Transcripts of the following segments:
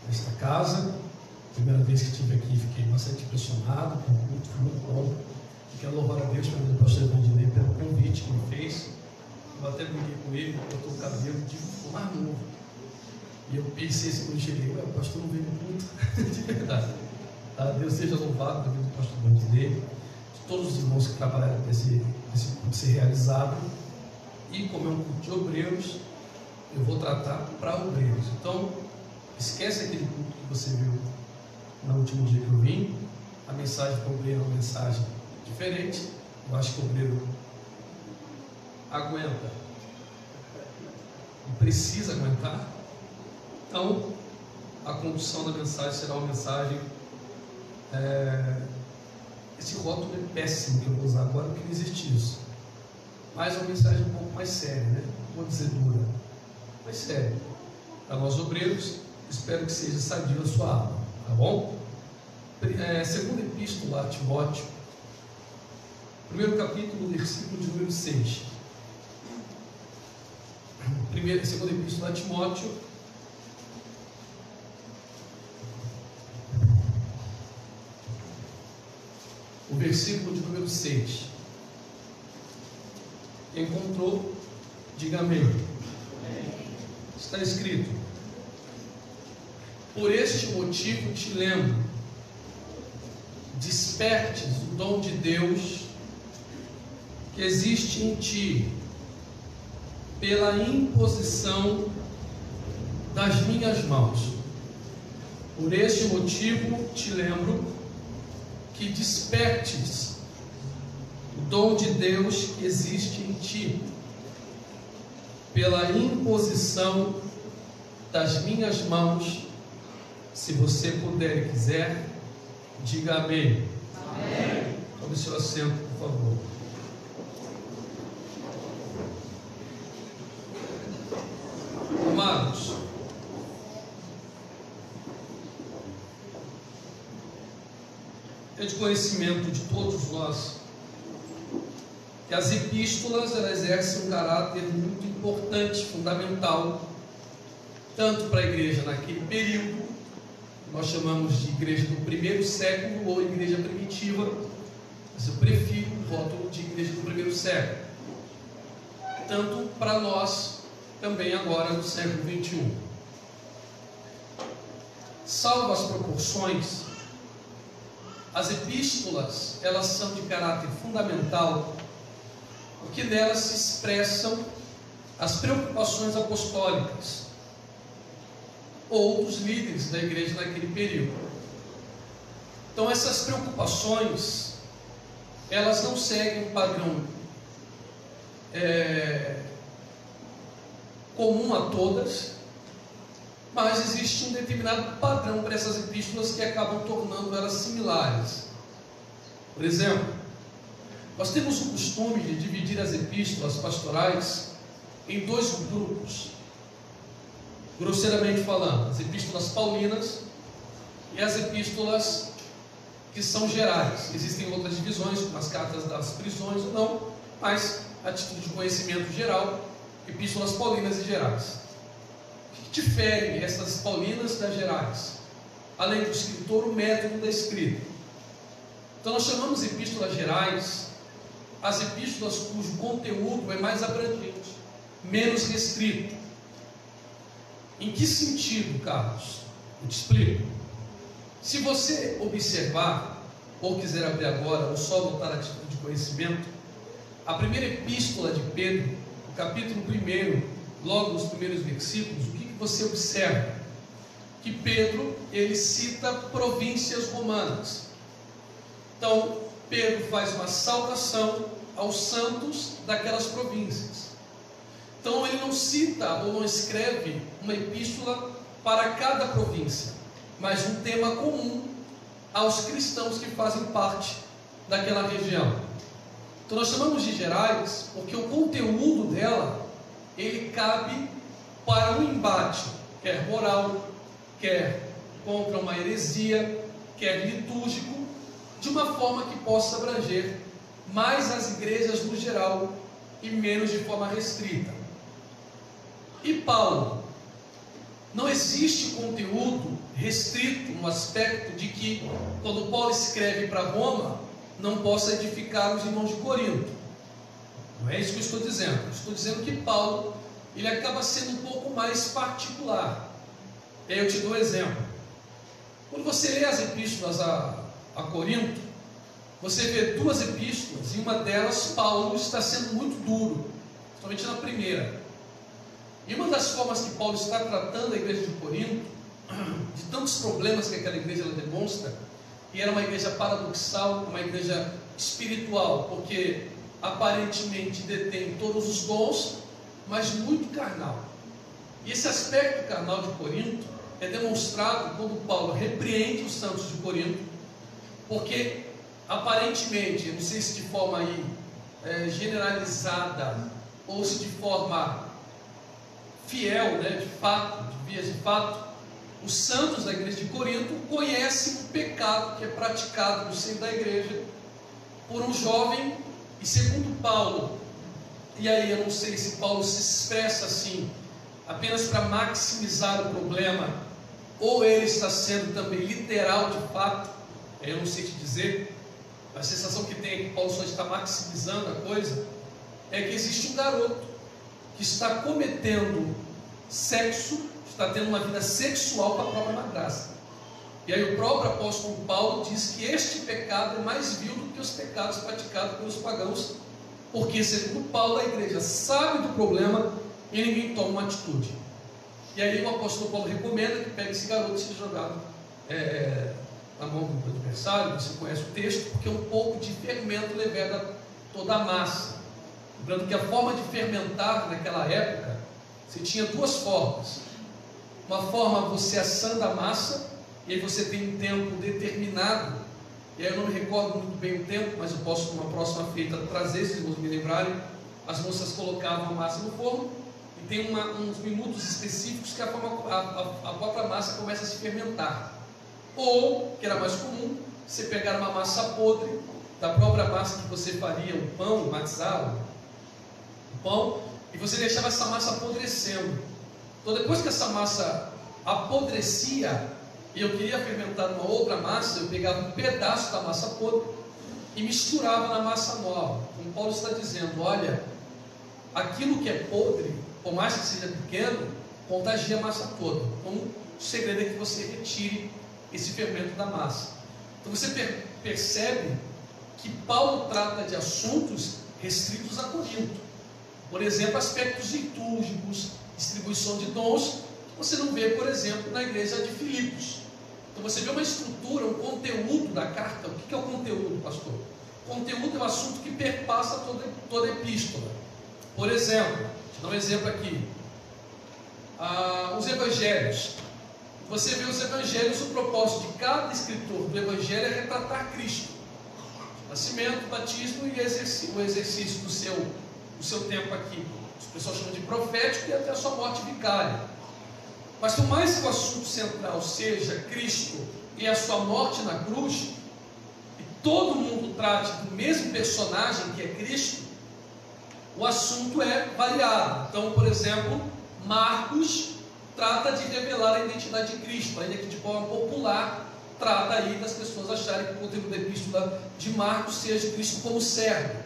nesta casa. Primeira vez que estive aqui, fiquei bastante impressionado com o culto, foi muito bom. E quero louvar a Deus pelo pastor Evangelei, pelo convite que me fez. Eu até briguei com ele, botou o cabelo, ficou mais novo. E eu pensei assim quando eu cheguei, o pastor não veio no culto, de verdade. Tá? Deus seja louvado pelo pastor Evangelei, de todos os irmãos que trabalharam para esse culto ser realizado. E como é um culto de obreiros, eu vou tratar para obreiros. Então, esquece aquele culto que você viu no último dia que eu vim. A mensagem para o obreiro é uma mensagem diferente. Eu acho que o obreiro aguenta e precisa aguentar. Então, a condução da mensagem será uma mensagem. Esse rótulo é péssimo que eu vou usar agora, porque não existe isso. Mas é uma mensagem um pouco mais séria, né? Vou dizer dura, mas séria. Para nós obreiros, espero que seja sadio a sua alma, tá bom? Segunda epístola a Timóteo, primeiro capítulo, versículo de número 6. Segunda epístola a Timóteo, o versículo de número 6. Quem encontrou, diga amém. Está escrito: por este motivo te lembro, despertes o dom de Deus que existe em ti, pela imposição das minhas mãos. Por este motivo te lembro que despertes o dom de Deus que existe em ti, pela imposição das minhas mãos. Se você puder e quiser, diga amém. Amém. Tome seu assento, por favor. Amados, é de conhecimento de todos nós que as epístolas, elas exercem um caráter muito importante, fundamental, tanto para a igreja naquele período, que nós chamamos de igreja do primeiro século ou igreja primitiva, mas eu prefiro o rótulo de igreja do primeiro século, tanto para nós também agora no século 21. Salvo as proporções, as epístolas, elas são de caráter fundamental, porque nelas se expressam as preocupações apostólicas ou dos líderes da igreja naquele período. Então essas preocupações, elas não seguem um padrão comum a todas, mas existe um determinado padrão para essas epístolas que acabam tornando elas similares. Por exemplo, nós temos o costume de dividir as epístolas pastorais em dois grupos, grosseiramente falando, as epístolas paulinas e as epístolas que são gerais. Existem outras divisões, como as cartas das prisões ou não, mas a título de conhecimento geral, epístolas paulinas e gerais. O que difere essas paulinas das gerais? Além do escritor, o método da escrita. Então nós chamamos epístolas gerais as epístolas cujo conteúdo é mais abrangente, menos restrito. Em que sentido, Carlos? Eu te explico. Se você observar, ou quiser abrir agora, ou só voltar a título de conhecimento, a primeira epístola de Pedro, o capítulo 1, logo nos primeiros versículos, o que você observa? Que Pedro, ele cita províncias romanas. Então, Pedro faz uma saudação aos santos daquelas províncias. Então ele não cita ou não escreve uma epístola para cada província, mas um tema comum aos cristãos que fazem parte daquela região. Então nós chamamos de gerais porque o conteúdo dela, ele cabe para um embate, quer moral, quer contra uma heresia, quer litúrgico, de uma forma que possa abranger mais as igrejas no geral e menos de forma restrita. E Paulo, não existe conteúdo restrito no aspecto de que, quando Paulo escreve para Roma, não possa edificar os irmãos de Corinto. Não é isso que eu estou dizendo. Eu estou dizendo que Paulo, ele acaba sendo um pouco mais particular. E aí eu te dou um exemplo. Quando você lê as epístolas a Corinto, você vê duas epístolas, e uma delas Paulo está sendo muito duro, principalmente na primeira. E uma das formas que Paulo está tratando a igreja de Corinto, de tantos problemas que aquela igreja ela demonstra, e era uma igreja paradoxal, uma igreja espiritual, porque aparentemente detém todos os dons, mas muito carnal. E esse aspecto carnal de Corinto é demonstrado quando Paulo repreende os santos de Corinto, porque aparentemente, eu não sei se de forma aí generalizada ou se de forma fiel, de fato, de vias de fato, os santos da igreja de Corinto conhecem o pecado que é praticado no seio da igreja por um jovem, e segundo Paulo, e aí eu não sei se Paulo se expressa assim apenas para maximizar o problema, ou ele está sendo também literal de fato, eu não sei te dizer. A sensação que tem é que Paulo só está maximizando a coisa, é que existe um garoto que está cometendo sexo, está tendo uma vida sexual com a própria madrasta. E aí o próprio apóstolo Paulo diz que este pecado é mais vil do que os pecados praticados pelos pagãos, porque segundo Paulo a igreja sabe do problema e ninguém toma uma atitude. E aí o apóstolo Paulo recomenda que pegue esse garoto e seja jogado na mão do adversário. Você conhece o texto, porque um pouco de fermento leveda toda a massa. Lembrando que a forma de fermentar naquela época, você tinha duas formas. Uma forma, você assando a massa, e aí você tem um tempo determinado, e aí eu não me recordo muito bem o tempo, mas eu posso numa próxima feita trazer, se vocês me lembrarem. As moças colocavam a massa no forno, e tem uns minutos específicos que a própria massa começa a se fermentar. Ou, que era mais comum, você pegar uma massa podre, da própria massa que você faria o pão, o matzah, o pão, e você deixava essa massa apodrecendo. Então depois que essa massa apodrecia, e eu queria fermentar uma outra massa, eu pegava um pedaço da massa podre e misturava na massa nova. Como Paulo está dizendo, olha, aquilo que é podre, por mais que seja pequeno, contagia a massa toda. Então o segredo é que você retire esse fermento da massa. Então você percebe que Paulo trata de assuntos restritos a Corinto. Por exemplo, aspectos litúrgicos, distribuição de dons, que você não vê, por exemplo, na igreja de Filipos. Então você vê uma estrutura, um conteúdo da carta. O que é o conteúdo, pastor? O conteúdo é um assunto que perpassa toda a epístola. Por exemplo, deixa eu dar um exemplo aqui. Os evangelhos. Você vê os evangelhos, o propósito de cada escritor do evangelho é retratar Cristo. Nascimento, batismo e o exercício do seu tempo aqui. As pessoas chamam de profético e até a sua morte vicária. Mas por mais que o assunto central seja Cristo e a sua morte na cruz, e todo mundo trate do mesmo personagem que é Cristo, o assunto é variado. Então, por exemplo, Marcos trata de revelar a identidade de Cristo, ainda que de forma popular, trata aí das pessoas acharem que o conteúdo da epístola de Marcos seja Cristo como servo.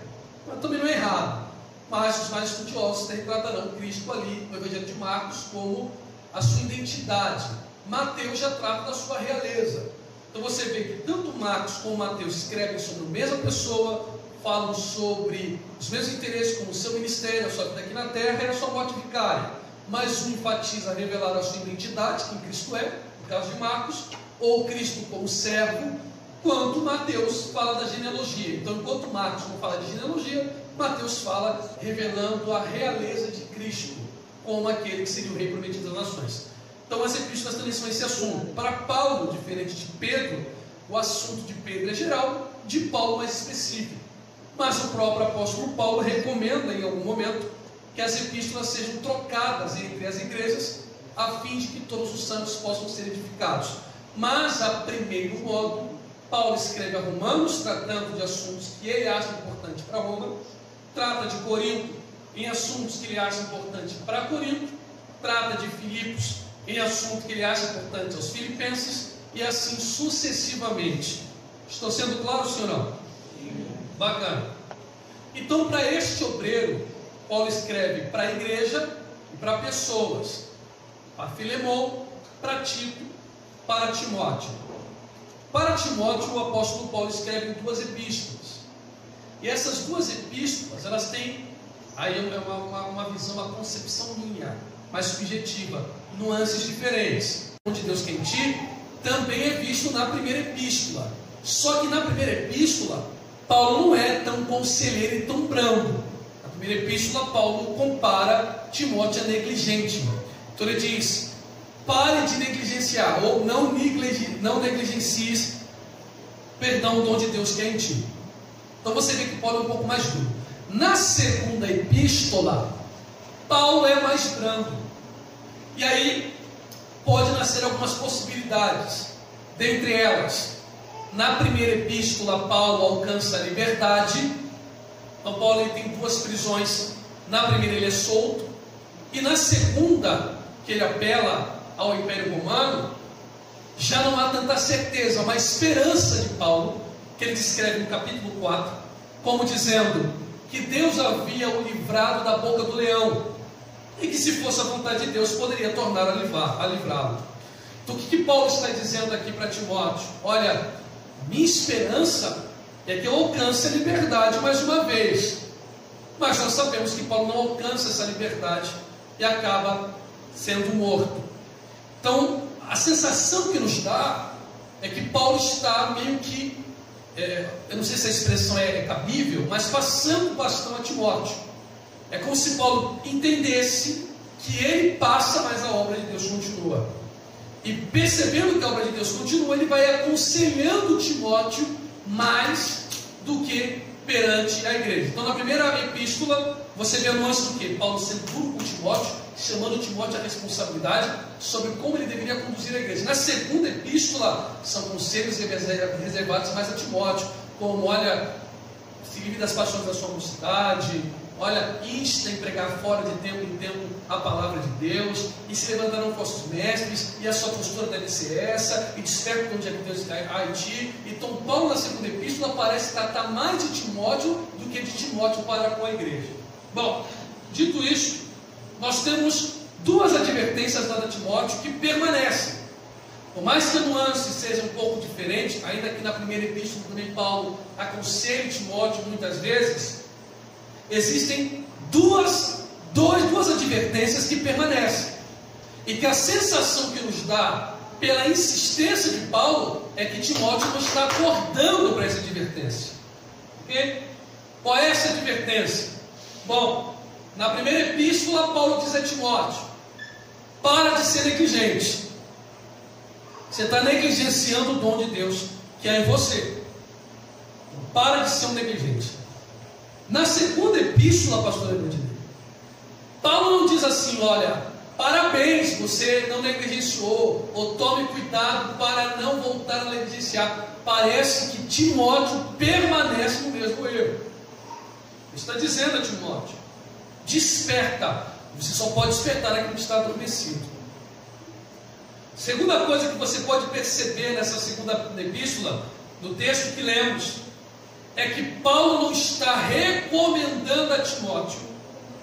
Mas também não é errado. Mas os mais estudiosos retratarão Cristo ali, no Evangelho de Marcos, como a sua identidade. Mateus já trata da sua realeza. Então você vê que tanto Marcos como Mateus escrevem sobre a mesma pessoa, falam sobre os mesmos interesses, como o seu ministério, a sua vida aqui na terra e a sua morte vicária. Mas um enfatiza revelar a sua identidade, quem Cristo é, no caso de Marcos, ou Cristo como servo, quanto Mateus fala da genealogia. Então, enquanto Marcos não fala de genealogia, Mateus fala revelando a realeza de Cristo, como aquele que seria o rei prometido das nações. Então, as epístolas também são esse assunto. Para Paulo, diferente de Pedro, o assunto de Pedro é geral, de Paulo mais específico. Mas o próprio apóstolo Paulo recomenda, em algum momento, que as epístolas sejam trocadas entre as igrejas, a fim de que todos os santos possam ser edificados. Mas, a primeiro modo, Paulo escreve a Romanos, tratando de assuntos que ele acha importante para Roma, trata de Corinto em assuntos que ele acha importante para Corinto, trata de Filipos em assunto que ele acha importante aos filipenses, e assim sucessivamente. Estou sendo claro, senhor? Não? Bacana. Então, para este obreiro, Paulo escreve para a igreja e para pessoas, para Filemon, para Tito, para Timóteo. Para Timóteo, o apóstolo Paulo escreve 2 epístolas. E essas 2 epístolas, elas têm, aí é uma visão, uma concepção minha, mais subjetiva, nuances diferentes. O de Deus que em ti também é visto na primeira epístola. Só que na primeira epístola, Paulo não é tão conselheiro e tão brando. Na primeira epístola, Paulo compara Timóteo a negligente. Então ele diz: pare de negligenciar, ou não negligencies, perdão, o dom de Deus que é em ti. Então você vê que Paulo é um pouco mais duro. Na segunda epístola, Paulo é mais brando. E aí pode nascer algumas possibilidades. Dentre elas, na primeira epístola, Paulo alcança a liberdade. Então Paulo ele tem 2 prisões. Na primeira ele é solto, e na segunda, que ele apela ao Império Romano, já não há tanta certeza, uma esperança de Paulo, que ele descreve no capítulo 4, como dizendo que Deus havia o livrado da boca do leão, e que se fosse a vontade de Deus, poderia tornar a livrá-lo. Então o que Paulo está dizendo aqui para Timóteo? Olha, minha esperança é que eu alcance a liberdade mais uma vez. Mas nós sabemos que Paulo não alcança essa liberdade e acaba sendo morto. Então a sensação que nos dá é que Paulo está meio que, eu não sei se a expressão é cabível, mas passando o bastão a Timóteo. É como se Paulo entendesse que ele passa, mas a obra de Deus continua. E percebendo que a obra de Deus continua, ele vai aconselhando Timóteo mais do que perante a igreja. Então na primeira epístola, você vê a nuance do que? Paulo sendo duro com Timóteo, chamando Timóteo à responsabilidade sobre como ele deveria conduzir a igreja. Na segunda epístola, são conselhos reservados mais a Timóteo, como, olha, se livre das paixões da sua mocidade, olha, insta em pregar fora de tempo em tempo a palavra de Deus, e se levantarão falsos mestres, e a sua postura deve ser essa, e desperta onde é que Deus há em ti. Então Paulo na segunda epístola parece tratar mais de Timóteo do que de Timóteo para com a igreja. Bom, dito isso, nós temos 2 advertências dadas a Timóteo que permanecem. Por mais que a nuance seja um pouco diferente, ainda que na primeira epístola também Paulo aconselha Timóteo muitas vezes, existem duas advertências que permanecem, e que a sensação que nos dá pela insistência de Paulo é que Timóteo não está acordando para essa advertência. Okay? Qual é essa advertência? Bom, na primeira epístola Paulo diz a Timóteo: para de ser negligente. Você está negligenciando o dom de Deus que há em você. Para de ser um negligente. Na segunda epístola, pastor Edmundinho, Paulo não diz assim: olha, parabéns, você não negligenciou, ou tome cuidado para não voltar a negligenciar. Parece que Timóteo permanece no mesmo erro. Ele está dizendo a Timóteo: desperta. Você só pode despertar aquilo que está adormecido. Segunda coisa que você pode perceber nessa segunda epístola, do texto que lemos, é que Paulo não está recomendando a Timóteo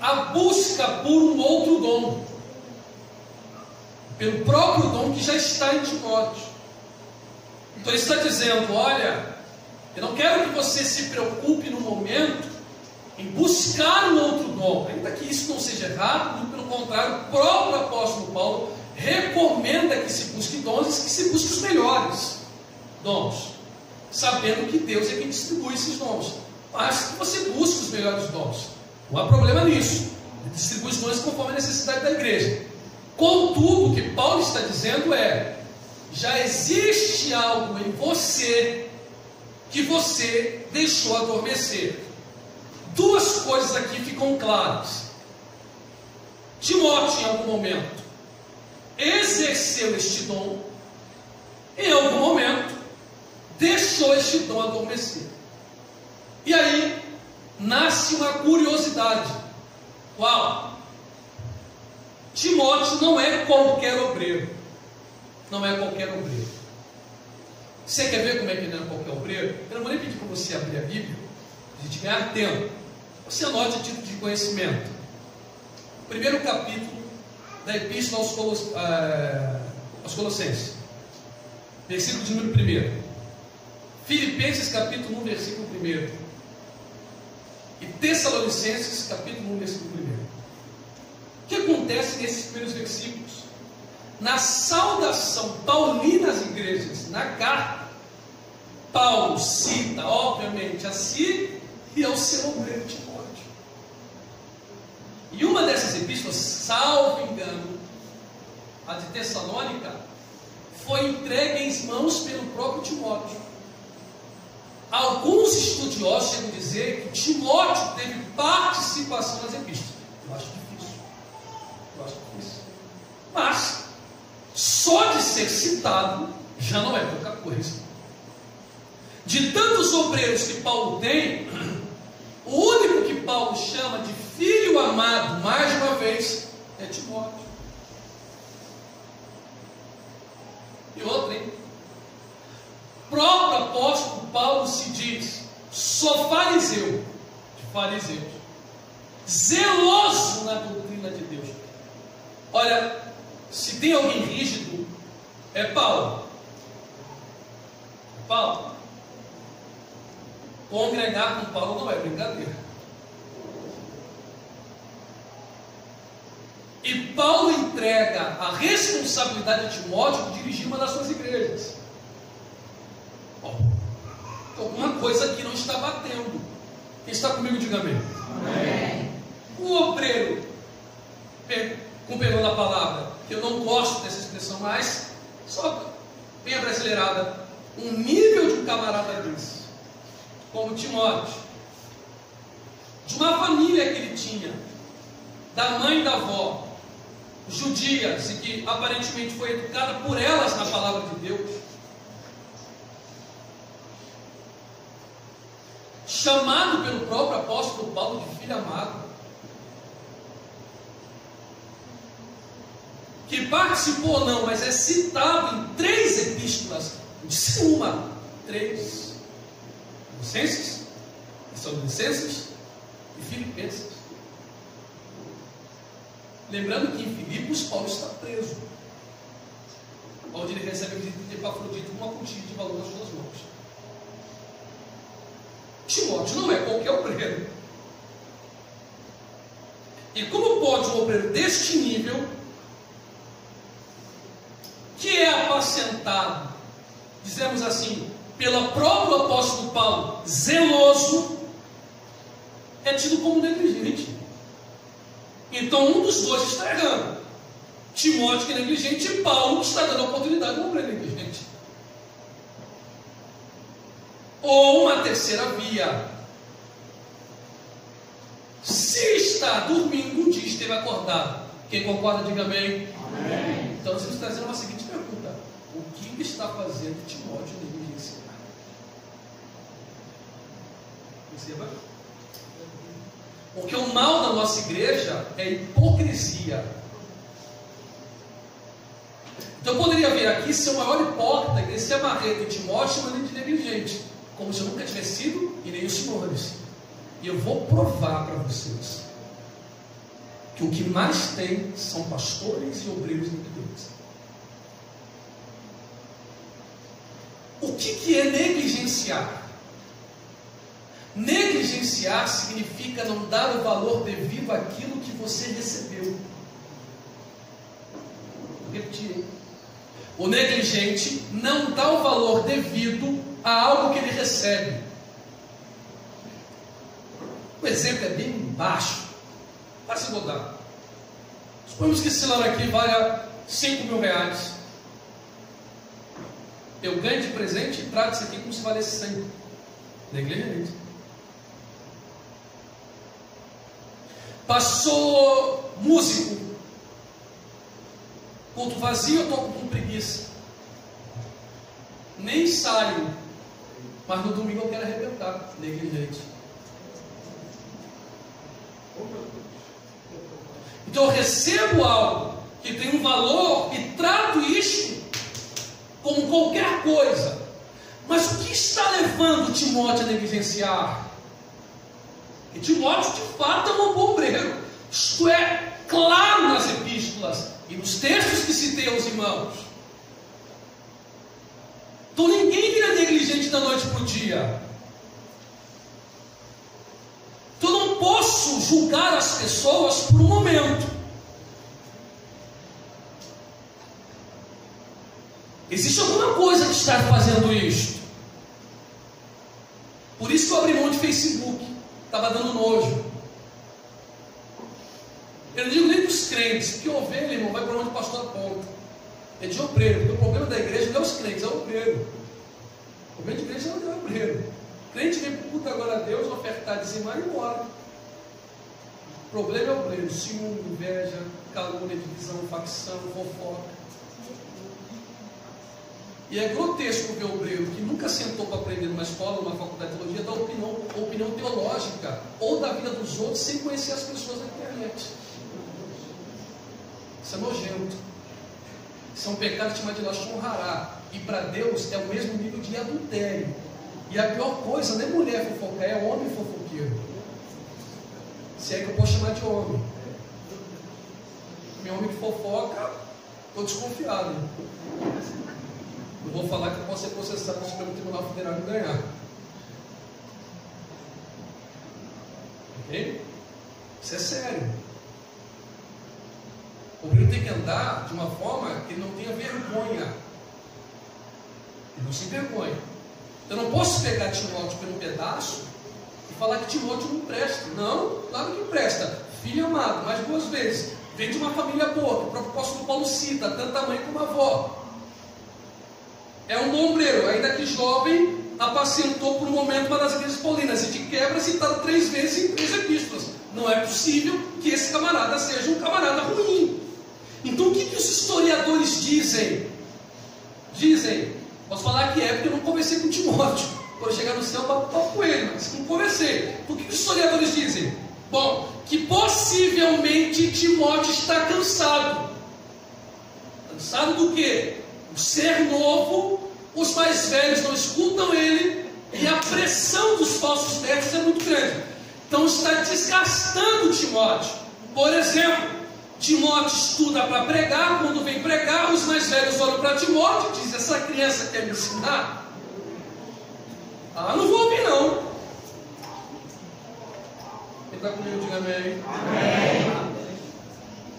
a busca por um outro dom, pelo próprio dom que já está em Timóteo. Então ele está dizendo: olha, eu não quero que você se preocupe no momento em buscar um outro dom, ainda que isso não seja errado, muito pelo contrário, o próprio apóstolo Paulo recomenda que se busque dons e que se busque os melhores dons, sabendo que Deus é quem distribui esses dons, mas que você busque os melhores dons. Não há problema nisso. Ele distribui os dons conforme a necessidade da igreja. Contudo, o que Paulo está dizendo é: já existe algo em você que você deixou adormecer. 2 coisas aqui ficam claras. Timóteo, em algum momento, exerceu este dom, em algum momento deixou este dom adormecer. E aí nasce uma curiosidade. Qual? Timóteo não é qualquer obreiro. Não é qualquer obreiro. Você quer ver como é que não é qualquer obreiro? Eu não vou nem pedir para você abrir a Bíblia, a gente ganhar tempo. Você anote a título de conhecimento. Primeiro capítulo da Epístola aos Colossenses. Versículo de número 1. Filipenses capítulo 1, versículo 1. E Tessalonicenses capítulo 1, versículo 1. O que acontece nesses primeiros versículos? Na saudação paulina às igrejas, na carta, Paulo cita, obviamente, a si e ao seu obreiro Timóteo. E uma dessas epístolas, salvo engano, a de Tessalônica, foi entregue em mãos pelo próprio Timóteo. Alguns estudiosos chegam a dizer que Timóteo teve participação nas epístolas. Eu acho difícil. Mas, só de ser citado, já não é pouca coisa. De tantos obreiros que Paulo tem, o único que Paulo chama de filho amado, mais uma vez, é Timóteo. E outra, hein? O próprio apóstolo Paulo se diz: sou fariseu, de fariseus, zeloso na doutrina de Deus. Olha, se tem alguém rígido, é Paulo. Congregar com Paulo não é brincadeira. E Paulo entrega a responsabilidade a Timóteo de dirigir uma das suas igrejas. Alguma coisa aqui não está batendo. Quem está comigo, diga amém. Amém. O obreiro, com perdão da palavra, eu não gosto dessa expressão, mas só bem abrasileirada, um nível de um camarada desse, como Timóteo, de uma família que ele tinha, da mãe e da avó, judias, e que aparentemente foi educada por elas na palavra de Deus, chamado pelo próprio apóstolo Paulo de filho amado, que participou não, mas é citado em 3 epístolas, disse uma, 3, Colossenses, Tessalonicenses e Filipenses. Lembrando que em Filipos Paulo está preso, onde ele recebe a visita de Epafrodito com uma quantia de valor nas suas mãos. Timóteo não é qualquer obreiro. E como pode um obreiro deste nível, que é apacentado, dizemos assim, pelo próprio apóstolo Paulo, zeloso, é tido como negligente? Então um dos dois está errando. Timóteo que é negligente e Paulo que está dando a oportunidade de um obreiro negligente. Ou uma terceira via: se está dormindo, um dia esteve acordado. Quem concorda, diga amém. Amém. Então nós estamos trazendo uma seguinte pergunta: o que está fazendo Timóteo negligenciar? Perceba? Porque o mal da nossa igreja é a hipocrisia. Então eu poderia vir aqui ser o maior hipócrita, descer a marreta em Timóteo chamando ele de negligente, como se eu nunca tivesse sido e nem os senhores. E eu vou provar para vocês que o que mais tem são pastores e obreiros negligentes. O que é negligenciar? Negligenciar significa não dar o valor devido àquilo que você recebeu. Vou repetir. O negligente não dá o valor devido a algo que ele recebe. O exemplo é bem baixo. Vai se mudar. Suponhamos que esse celular aqui valha 5 mil reais. Eu ganho de presente e trato isso aqui como se valesse 100. Negligente. Passou músico. Culto vazio, eu toco com preguiça. Nem saio. Mas no domingo eu quero arrebentar. Negligente. Então eu recebo algo que tem um valor e trato isto como qualquer coisa. Mas o que está levando Timóteo a negligenciar? E Timóteo de fato é um bom obreiro. Isto é claro nas epístolas e nos textos que citei aos irmãos. Então ninguém vira negligente da noite para o dia. Então eu não posso julgar as pessoas por um momento. Existe alguma coisa que está fazendo isto. Por isso que eu abri mão de Facebook. Estava dando nojo. Eu não digo nem para os crentes, porque ovelha, irmão, vai para onde o pastor aponta. É de obreiro, porque o problema da igreja não é os crentes, é o obreiro. O problema de igreja não é o obreiro. O crente vem para o culto agora a Deus, ofertar, dizimar e ir embora. O problema é o obreiro: ciúme, inveja, calúnia, divisão, facção, fofoca. E é grotesco ver o obreiro que nunca sentou para aprender numa escola, numa faculdade de teologia, dar opinião teológica ou da vida dos outros sem conhecer as pessoas na internet. Isso é nojento. Isso é um pecado chamado de lashon hará. E para Deus é o mesmo nível de adultério. E a pior coisa não é mulher fofocar, é homem fofoqueiro. Se é que eu posso chamar de homem. Meu homem que fofoca, estou desconfiado. Eu vou falar que eu posso ser processado no Supremo Tribunal Federal e ganhar. Ok? Isso é sério. O obreiro tem que andar de uma forma que ele não tenha vergonha. Ele não se envergonha. Eu não posso pegar Timóteo pelo pedaço e falar que Timóteo não presta. Não, claro que presta. Filho amado, mais 2 vezes. Vem de uma família boa, que o próprio apóstolo Paulo cita, tanto a mãe como a avó. É um bom obreiro, ainda que jovem, apacentou por um momento uma das igrejas paulinas, e de quebra citado 3 vezes em 3 epístolas. Não é possível que esse camarada seja um camarada ruim. Então o que os historiadores dizem? Posso falar que é porque eu não conversei com Timóteo. Quando chegar no céu eu bato papo com ele, mas não conversei. O que os historiadores dizem? Bom, que possivelmente Timóteo está cansado. Cansado do quê? O ser novo, os mais velhos não escutam ele, e a pressão dos falsos mestres é muito grande. Então está desgastando Timóteo. Por exemplo, Timóteo estuda para pregar. Quando vem pregar, os mais velhos olham para Timóteo e dizem: essa criança quer me ensinar? Ah, não vou ouvir não. Quem está comigo, diga amém. Amém.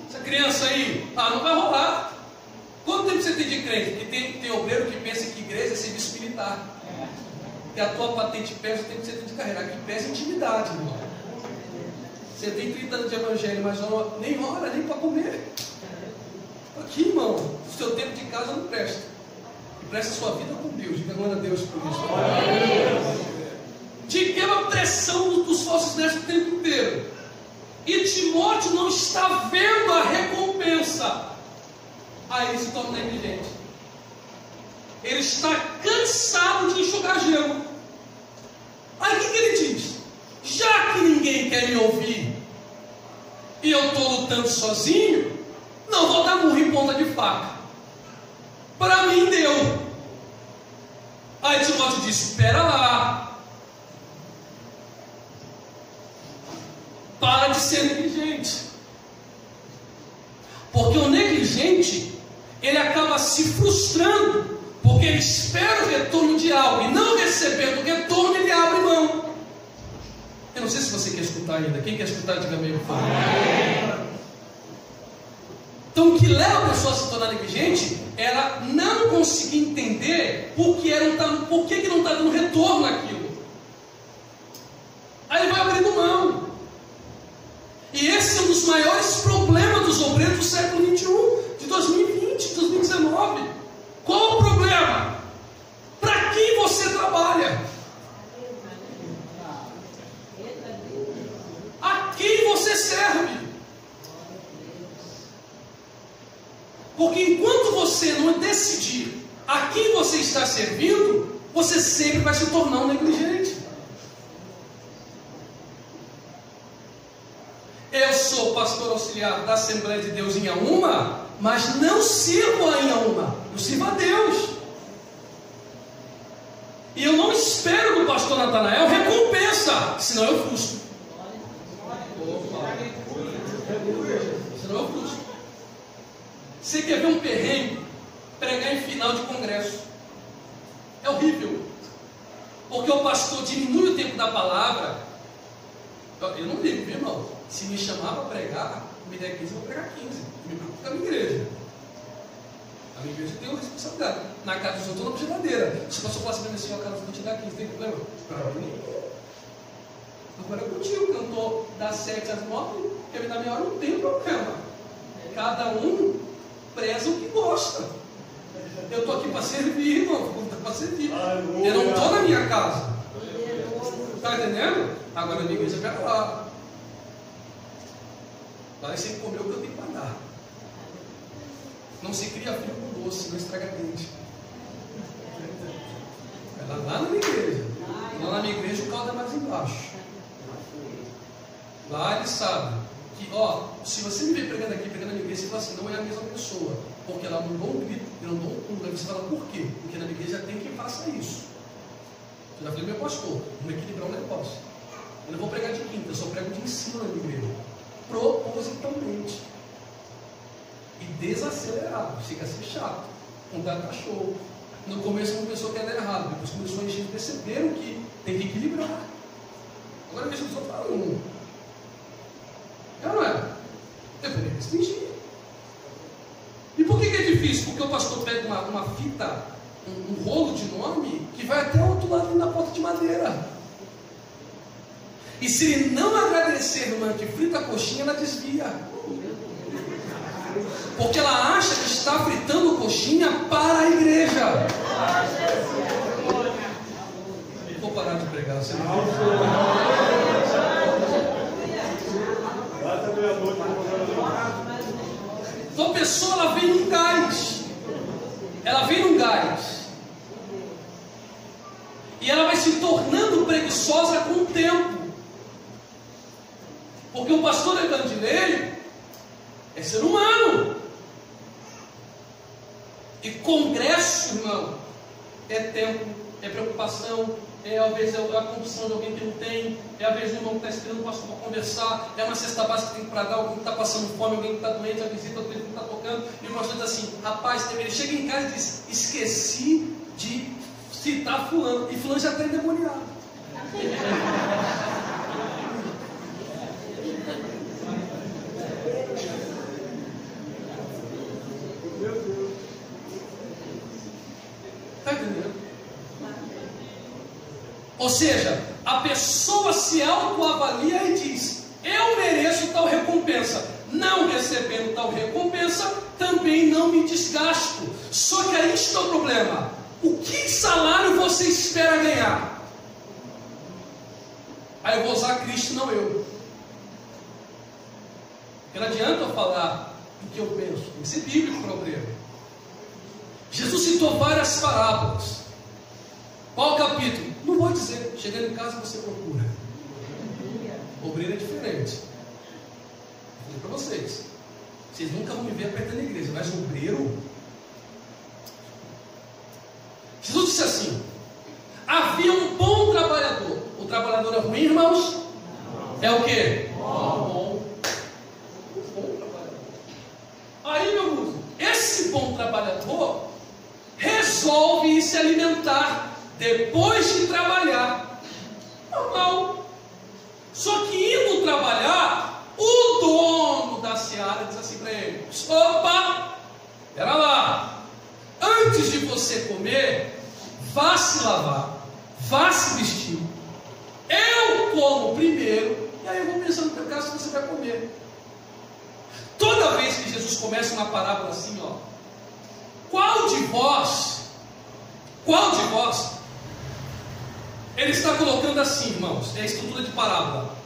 Essa criança aí, não vai rolar. Quanto tempo você tem de crente? Porque tem obreiro que pensa que igreja é serviço militar. Que a tua patente pesa o tempo que você tem de carreira. Aqui pesa intimidade, irmão. Você tem 30 anos de evangelho, mas nem hora, nem para comer. Aqui, irmão, o seu tempo de casa não presta. E presta a sua vida com Deus. Diga glória a Deus por isso. De que uma pressão dos falsos mestres o tempo inteiro. E Timóteo não está vendo a recompensa. Aí ele se torna negligente. Ele está cansado de enxugar gelo. Aí o que ele diz? Já que ninguém quer me ouvir e eu estou lutando sozinho, não vou dar murro em ponta de faca. Para mim deu. Aí Timóteo diz: espera lá, para de ser negligente. Porque o negligente, ele acaba se frustrando, porque ele espera o retorno de algo, e não recebendo o retorno, ele abre mão. Eu não sei se você quer escutar ainda. Quem quer escutar, diga amém, por favor. Então o que leva a pessoa a se tornar negligente é ela não conseguir entender por que não está dando retorno àquilo. Aí ele vai abrindo mão. E esse é um dos maiores problemas dos obreiros do século 21, de 2020, de 2019. Qual o problema? Para quem você trabalha? A quem você serve? Porque enquanto você não decidir a quem você está servindo, você sempre vai se tornar um negligente. Eu sou sou pastor auxiliar da Assembleia de Deus em Auma, mas não sirvo em Auma, eu sirvo a Deus. E eu não espero do pastor Natanael recompensa, senão eu frustro. Senão eu frustro. Você quer ver um perrengue? Pregar em final de congresso. É horrível. Porque o pastor diminui o tempo da palavra. Eu não ligo, meu irmão. Se me chamar para pregar, me der 15, eu vou pregar 15. Me preocupo com a minha igreja. A minha igreja tem uma responsabilidade. Na casa dos outros, eu não geladeira. Se o pastor falar assim, a casa dos outros te dá 15, tem problema? Agora é contigo, cantor das 7 às 9, quer me dar meia hora, não tem problema. Cada um preza o que gosta. Eu estou aqui para servir, irmão. Para servir. Eu não estou na minha casa. Está entendendo? Agora a minha igreja pega lá. Lá você comeu o que eu tenho para dar. Não se cria filho com doce, não estraga dente. É lá na minha igreja. Lá na minha igreja o caldo é mais embaixo. Lá eles sabem que, se você me vê pregando aqui, pregando na minha igreja, você fala assim, não é a mesma pessoa. Porque ela não dá um grito, eu não dou um pulo. Aí você fala, por quê? Porque na minha igreja tem quem faça isso. Eu já falei, meu pastor, vamos equilibrar o negócio. Eu não vou pregar de quinta, eu só prego de ensino na minha igreja. Propositalmente. E desacelerado, chega a ser chato. Contar cachorro. No começo uma pessoa que era errado, depois começou a encher, perceberam que tem que equilibrar. Agora deixa eu só falar um. Não é? Eu falei, restringir. E por que é difícil? Porque o pastor pega uma fita, um rolo de nome, que vai até o outro lado da porta de madeira. E se ele não agradecer no que frita a coxinha, ela desvia. Porque ela acha que está fritando coxinha para a igreja. Vou parar de pregar, você não. Então a pessoa, ela vem num gás. Ela vem num gás. E ela vai se tornando preguiçosa com o tempo. Porque o pastor Evangelho é ser humano. E congresso, irmão, é tempo, é preocupação, às vezes a condição de alguém que não tem, às vezes o irmão que está esperando o pastor para conversar, é uma cesta básica que tem para dar, alguém que está passando fome, alguém que está doente, a visita, alguém que está tocando, e o pastor diz assim, rapaz, ele chega em casa e diz, esqueci de citar fulano, e fulano já está endemoniado. Está entendendo? Ou seja, a pessoa se autoavalia e diz, eu mereço tal recompensa. Não recebendo tal recompensa, também não me desgasto. Só que aí está o problema. O que salário você espera ganhar? Aí eu vou usar Cristo, não eu. Porque não adianta eu falar do que eu penso. Tem que ser bíblico para o problema. Jesus citou várias parábolas. Qual capítulo? Não vou dizer. Chegando em casa você procura. Obreiro é diferente. Vou dizer para vocês. Vocês nunca vão me ver apertando a igreja, mas obreiro. Jesus disse assim: havia um bom trabalhador. O trabalhador é ruim, irmãos? É o quê? Bom. Bom trabalhador. Aí, meu irmão, esse bom trabalhador resolve se alimentar depois de trabalhar. Normal. Só que indo trabalhar, o dono da seara diz assim para ele: opa, espera lá, antes de você comer, vá se lavar, vá se vestir. Eu como primeiro, e aí eu vou pensando no teu caso que você vai comer. Toda vez que Jesus começa uma parábola assim, qual de vós, ele está colocando assim, irmãos, é a estrutura de parábola.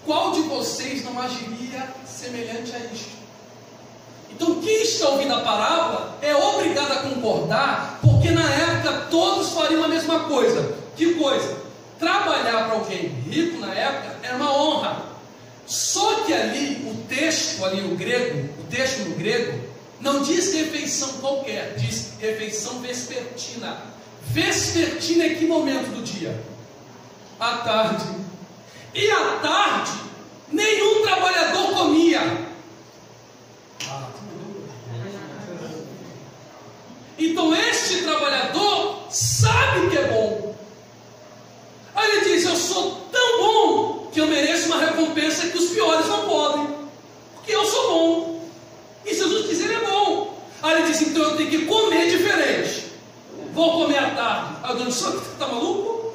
Qual de vocês não agiria semelhante a isto? Então quem está ouvindo a parábola é obrigado a concordar, porque na época todos fariam a mesma coisa. Que coisa? Trabalhar para alguém rico na época era uma honra. Só que ali, o texto no grego, não diz refeição qualquer, diz refeição vespertina. Vespertina é que momento do dia? À tarde. E à tarde, nenhum trabalhador comia. Então este trabalhador sabe que é bom. Aí ele diz: eu sou tão bom que eu mereço uma recompensa que os piores não podem, porque eu sou bom. E Jesus diz: ele é bom. Aí ele diz: então eu tenho que comer diferente. Vou comer à tarde. Aí o dono disse: você está maluco?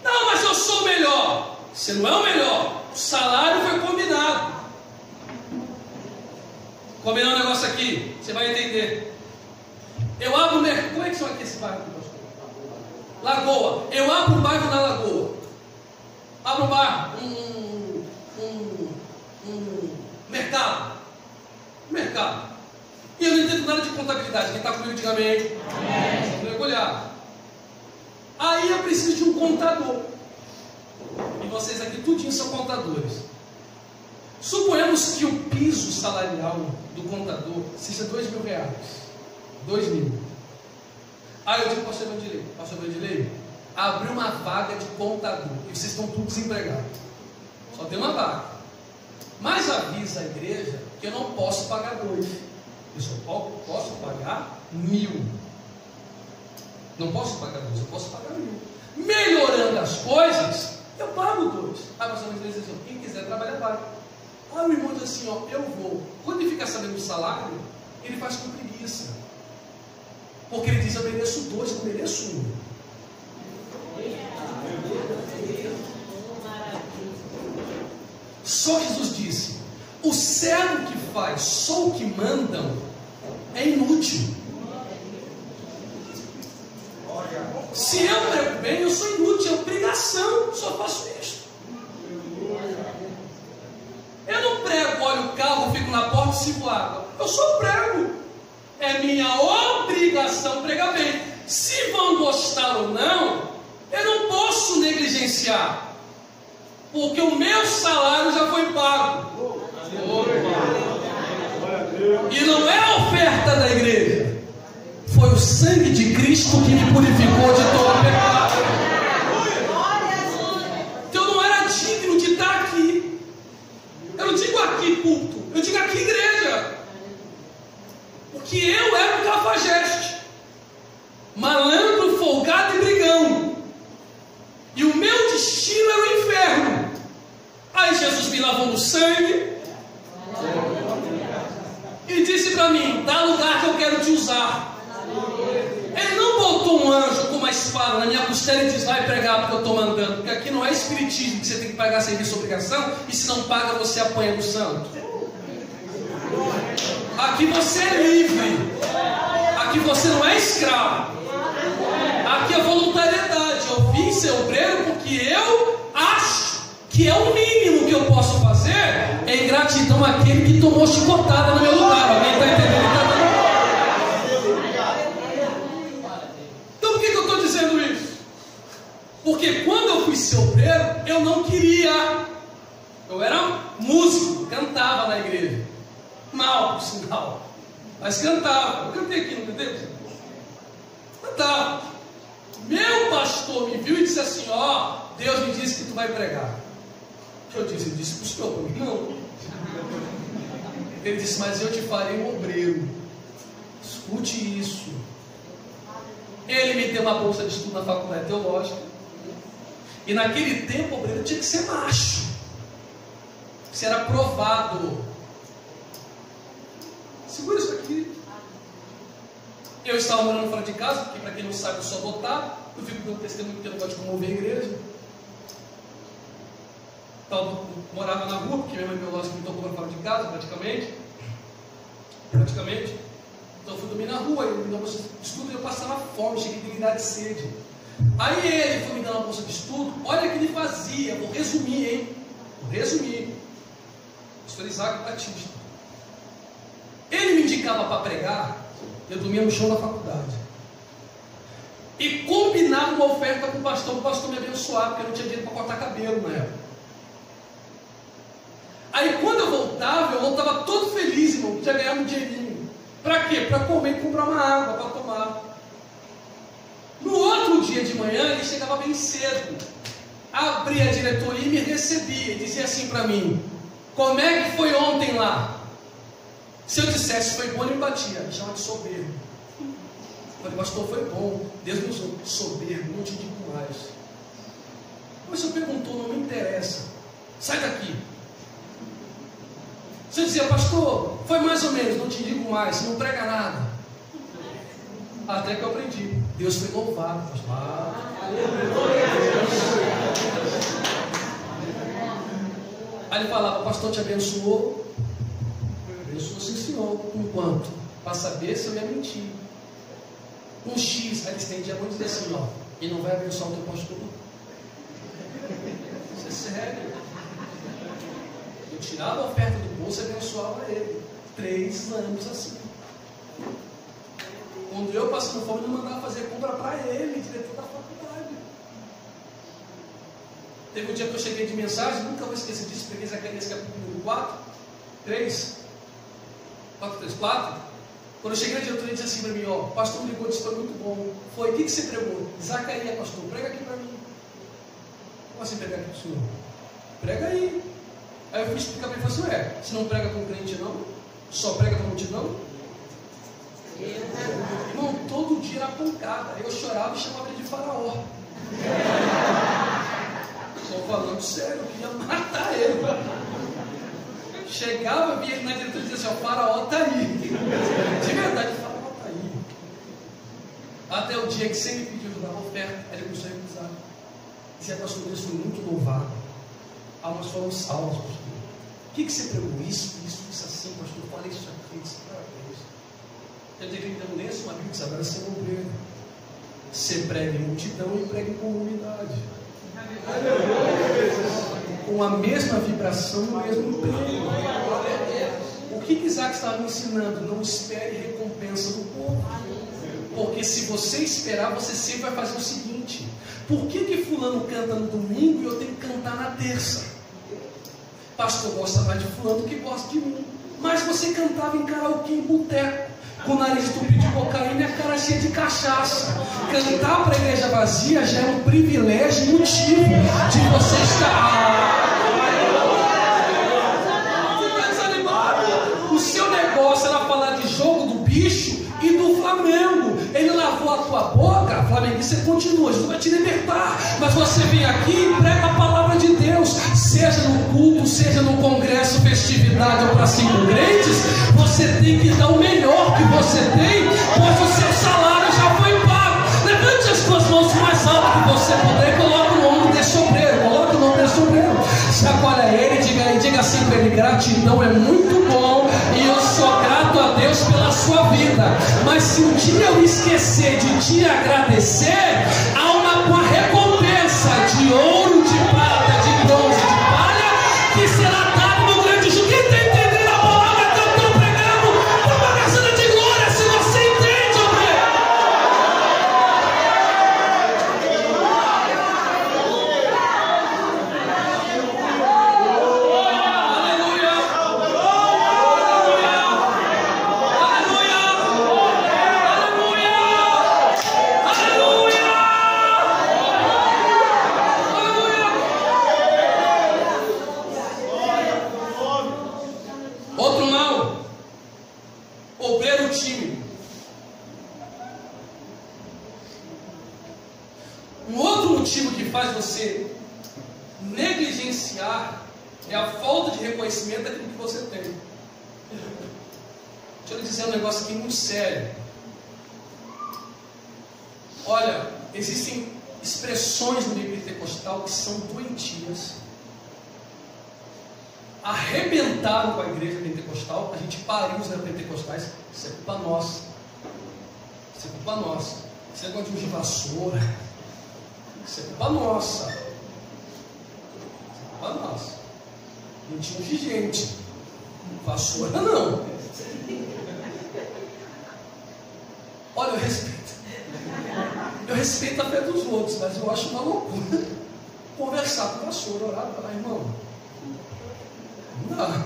Não, mas eu sou o melhor. Você não é o melhor. O salário foi combinado. Combinar um negócio aqui, você vai entender. Eu abro o mercado. Como é que chama aqui esse bairro, pastor? Lagoa. Eu abro um bairro na Lagoa. Abro um bairro, mercado. Mercado. E eu não entendo nada de contabilidade. Quem está comigo, diga amém. Amém. Mergulhar. Aí eu preciso de um contador. E vocês aqui tudinho são contadores. Suponhamos que o piso salarial do contador seja R$2.000. 2.000. Aí eu digo: pastor Vandilei, abriu uma vaga de contador e vocês estão todos desempregados. Só tem uma vaga. Mas avisa a igreja que eu não posso pagar 2. Eu só posso pagar 1.000. Não posso pagar 2, eu posso pagar 1.000. Melhorando as coisas, eu pago 2. Aí pastor Vandilei diz assim: quem quiser trabalhar, paga. Aí o irmão diz assim: ó, eu vou. Quando ele fica sabendo do salário, ele faz com preguiça. Porque ele diz: eu mereço 2, eu mereço 1. Só Jesus disse: o servo que faz só o que mandam é inútil. Se eu prego bem, eu sou inútil, é obrigação, só faço isso. Eu não prego, olho o carro, fico na porta e sirvo água. Eu só prego. É minha obrigação pregar bem. Se vão gostar ou não, eu não posso negligenciar, porque o meu salário já foi pago. E não é a oferta da igreja, foi o sangue de Cristo que me purificou de todo pecado. Então eu não era digno de estar aqui. Eu não digo aqui culto, eu digo aqui igreja. Porque eu era um cafajeste, malandro, folgado e brigão. E o meu destino era o inferno. Aí Jesus me lavou no sangue e disse para mim: dá lugar que eu quero te usar. Ele não botou um anjo com uma espada na minha costela e diz: vai pregar porque eu estou mandando. Porque aqui não é espiritismo que você tem que pagar serviço obrigação, e se não paga você apanha do santo. Aqui você é livre. Aqui você não é escravo. Aqui é voluntariedade. Eu vim ser obreiro porque eu acho que é o mínimo que eu posso fazer é em gratidão àquele que tomou chicotada no meu lugar. Alguém está entendendo? Então por que eu estou dizendo isso? Porque quando eu fui ser obreiro, eu não queria. Eu era músico, cantava na igreja. Mal, por sinal. Mas cantava. Eu cantei aqui, não cantei? Cantava. Meu pastor me viu e disse assim: ó, Deus me disse que tu vai pregar. Eu disse: ele disse para o senhor, não. Ele disse: mas eu te farei um obreiro. Escute isso. Ele me deu uma bolsa de estudo na faculdade teológica. E naquele tempo o obreiro tinha que ser macho. Isso era provado. Segura isso aqui. Eu estava morando fora de casa, porque para quem não sabe eu sou adotado. Eu fico dando testemunho porque eu não gosto de comover a igreja. Então, morava na rua, porque minha mãe biológica me tocou para fora de casa, praticamente. Então eu fui dormir na rua, ele me deu uma bolsa de estudo e eu passava fome, cheguei de idade de sede. Aí ele foi me dar uma bolsa de estudo. Olha o que ele fazia, vou resumir, hein? Vou resumir. Pastor Isaac Batista. Ele me indicava para pregar, eu dormia no chão da faculdade. e combinava uma oferta com o pastor me abençoar, porque eu não tinha dinheiro para cortar cabelo na época. Aí quando eu voltava todo feliz, irmão, tinha ganhado um dinheirinho. Para quê? Para comer e comprar uma água para tomar. No outro dia de manhã, ele chegava bem cedo, abria a diretoria e me recebia, e dizia assim para mim: como é que foi ontem lá? Se eu dissesse foi bom, ele me batia, me chama de soberbo. Eu falei: pastor, foi bom, Deus me usou. Soberbo, não te digo mais. Mas se eu perguntou, não me interessa, sai daqui. Se eu dizia: pastor, foi mais ou menos, não te digo mais, não prega nada. Até que eu aprendi. Deus foi louvado, pastor. Aí ele falava: pastor, te abençoou? Abençoou, sim, senhor. Com quanto? Para saber se eu ia mentir. Um X. Aí ele estendia a mão e dizia assim: ó, e não vai abençoar o teu pastor? Isso é sério. Eu tirava a oferta do bolso e abençoava ele. 3 anos assim. Quando eu passando fome, ele mandava fazer compra para ele, diretor da faculdade. Teve um dia que eu cheguei de mensagem, nunca vou esquecer disso, peguei Zacarias capítulo 4. Quando eu cheguei na diretoria, ele disse assim para mim: ó, o pastor me ligou, disse: foi muito bom. Foi, o que você pregou? Zacarias, pastor, prega aqui para mim. Como assim pregar aqui para o senhor? Prega aí. Aí eu fui explicar para ele, falei assim: se não prega com crente não? Só prega para multidão? Irmão, todo dia era pancada. Eu chorava e chamava ele de faraó. Estou falando sério, eu queria matar ele. Chegava, via ele na diretoria e dizia assim: o faraó está aí. De verdade, o faraó está aí. Até o dia que sempre me pediu ajudar a oferta, ele começou a recusar. Dizia: pastor, Deus foi muito louvado. Almas foram salvas, pastor. O que você pregou? Isso assim, pastor. Falei isso aqui, isso aqui. Eu tenho que ter um lenço, uma Bíblia, agora você não prega. Você prega em multidão e prega em comunidade. Com a mesma vibração e o mesmo emprego. O que Isaac estava me ensinando? Não espere recompensa do povo. Porque se você esperar, você sempre vai fazer o seguinte: por que fulano canta no domingo e eu tenho que cantar na terça? Pastor gosta mais de fulano do que gosta de mim. Mas você cantava em karaokê, em boteco, com o nariz entupido de cocaína e a cara cheia de cachaça. Cantar para a igreja vazia já é um privilégio e motivo de você estar. Você está desanimado? O seu negócio era falar de jogo do bicho e do Flamengo. Ele lavou a tua boca, Flamengo, você continua, Jesus vai te libertar. Mas você vem aqui e prega a palavra de Deus, seja no culto, seja no congresso, festividade ou para 5 crentes. Você tem que dar o melhor que você tem, pois o seu salário já foi pago. Levante as suas mãos mais alto que você puder e coloque o nome desse obreiro. Coloque o nome desse obreiro. Chacoalha ele e diga assim para ele: gratidão é muito bom e eu sou grato a Deus pela sua vida. Mas se um dia eu esquecer de te agradecer, há uma recompensa de ouro, de prata, de bronze, de palha, que será dada no grande juízo. Quem está entendendo a palavra que eu estou pregando? Para uma casa de glória, se você entende, obreiro. Outro mal, obreiro tímido. Um outro motivo que faz você negligenciar é a falta de reconhecimento daquilo que você tem. Deixa eu lhe dizer um negócio aqui muito sério. Olha, existem expressões no meio pentecostal que são doentias. Arrebentaram com a igreja pentecostal, a gente pariu os pentecostais. Isso é culpa nossa. Isso é culpa nossa. Isso é negócio de vassoura. Isso é culpa nossa. Isso é culpa nossa. Não tinha de gente. Vassoura não. Olha, eu respeito respeito a fé dos outros, mas eu acho uma loucura conversar com o pastor, orar para lá, irmão. Não dá.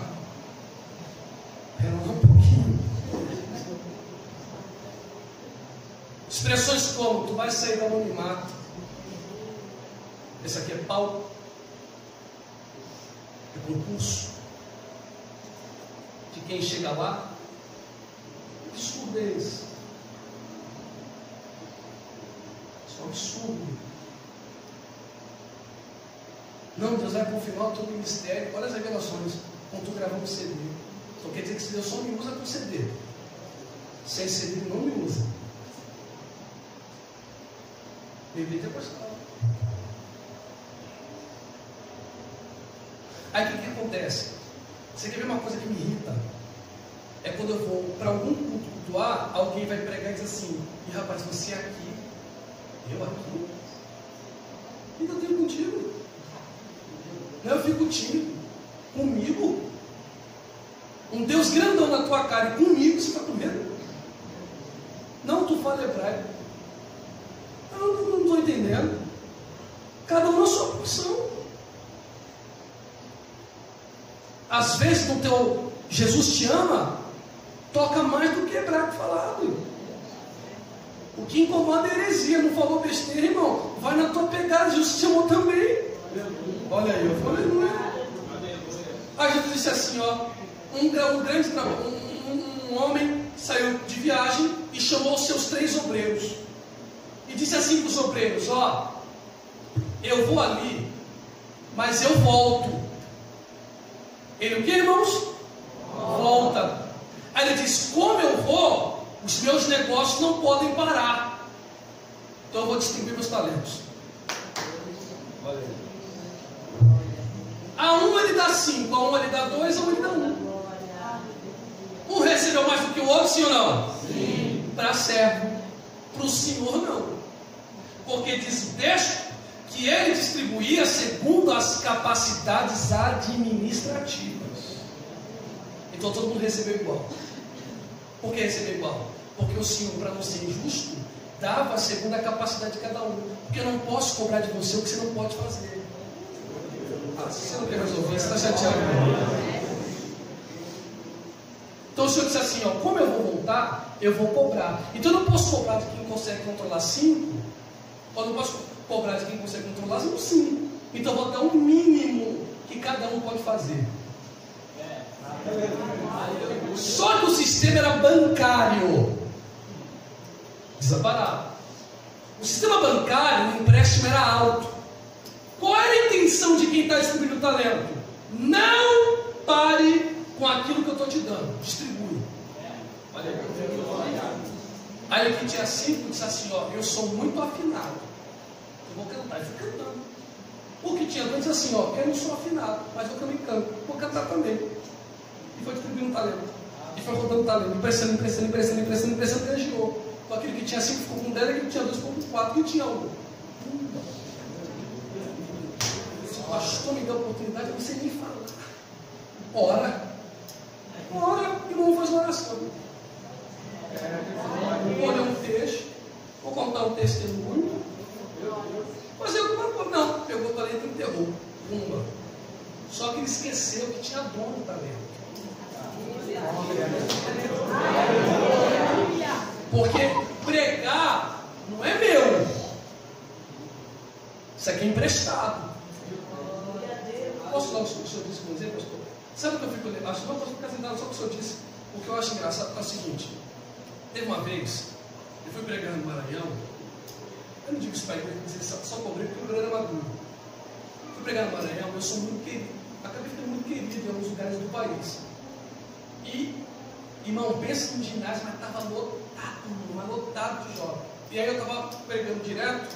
Relaxa um pouquinho. Expressões como: tu vai sair do anonimato. Esse aqui é pau. É concurso. De quem chega lá. Absurdo é esse. Isso é um absurdo. Não, Deus vai confirmar o teu ministério. Olha as revelações. Quando tu gravando CD. Então quer dizer que Deus só me usa com CD. Sem CD Ele não me usa. Bíblia é pastor. Aí o que acontece? Você quer ver uma coisa que me irrita? É quando eu vou para algum culto cultuar, alguém vai pregar e diz assim: e rapaz, você é aqui, eu aqui, e eu tenho contigo. Não, eu fico contigo, comigo. Um Deus grandão na tua cara e comigo você está com medo? Não, tu fala hebraico. Eu não estou entendendo. Cada um na sua porção. Às vezes no teu Jesus te ama, toca mais do que hebraico falado. O que incomoda é heresia. Não falou besteira, irmão. Vai na tua pegada, Jesus te amou também. Olha aí, eu falei, não é? Aí Jesus disse assim, ó, um homem saiu de viagem e chamou os seus 3 obreiros. E disse assim para os obreiros: ó, eu vou ali, mas eu volto. Ele o que, irmãos? Volta. Aí ele diz: como eu vou, os meus negócios não podem parar. Então eu vou distribuir meus talentos. A um ele dá 5, a um ele dá 2, a um ele dá 1. Um recebeu mais do que o outro, sim ou não? Sim. Para servo. Para o Senhor não. Porque diz o texto que ele distribuía segundo as capacidades administrativas. Então todo mundo recebeu igual. Por que recebeu igual? Porque o Senhor, para não ser injusto, dava segundo a capacidade de cada um. Porque eu não posso cobrar de você o que você não pode fazer. Ah, se você não quer resolver, você está chateado. Então o Senhor disse assim, ó, como eu vou voltar, eu vou cobrar. Então eu não posso cobrar de quem consegue controlar 5, ou não posso cobrar de quem consegue controlar 5. Então eu vou dar um mínimo que cada um pode fazer. Só que o sistema era bancário. Desamparado. O sistema bancário, o empréstimo era alto. Qual era a intenção de quem está distribuindo o talento? Não pare com aquilo que eu estou te dando. Distribui. Aí o que tinha 5 disse assim, ó, eu sou muito afinado. Eu vou cantar. E fui cantando. O que tinha 2 disse assim, ó, eu não sou afinado, mas eu também canto. Vou cantar também. E foi distribuindo talento. E foi rodando talento. Emprestando, ganhou. Então aquele que tinha 5 ficou com 10, aquele que tinha 2 ficou com 4, e tinha 1. Se o pastor me deu a oportunidade, eu não sei nem falar. Ora, e não vou fazer uma oração. Vou ler um texto, vou contar um testemunho. Mas eu não, pegou o talento e enterrou. Pumba. Só que ele esqueceu que tinha dono do talento. Porque pregar não é meu. Isso aqui é emprestado. Posso dar o que o senhor disse com dizer, pastor? Sabe o que eu fico lembrando? Acho que não posso ficar sentado só o que o senhor disse. O que eu acho engraçado é o seguinte: teve uma vez, eu fui pregar no Maranhão. Eu não digo isso para ele, só cobrei porque o programa era maduro. Fui pregar no Maranhão, eu sou muito querido. Acabei ficando muito querido em alguns lugares do país. E, irmão, pensa no ginásio, mas estava lotado de jovens. E aí eu estava pregando direto,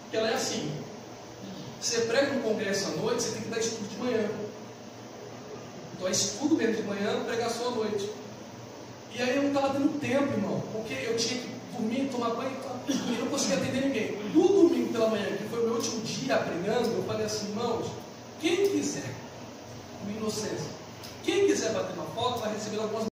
que ela é assim: você prega no congresso à noite, você tem que dar estudo de manhã. Então é estudo mesmo de manhã, pregação à noite. E aí eu não estava dando tempo, irmão, porque eu tinha que dormir, tomar banho e não conseguia atender ninguém. No domingo pela manhã, que foi o meu último dia pregando, eu falei assim, irmãos, quem quiser, com inocência, quem quiser bater uma foto vai receber algumas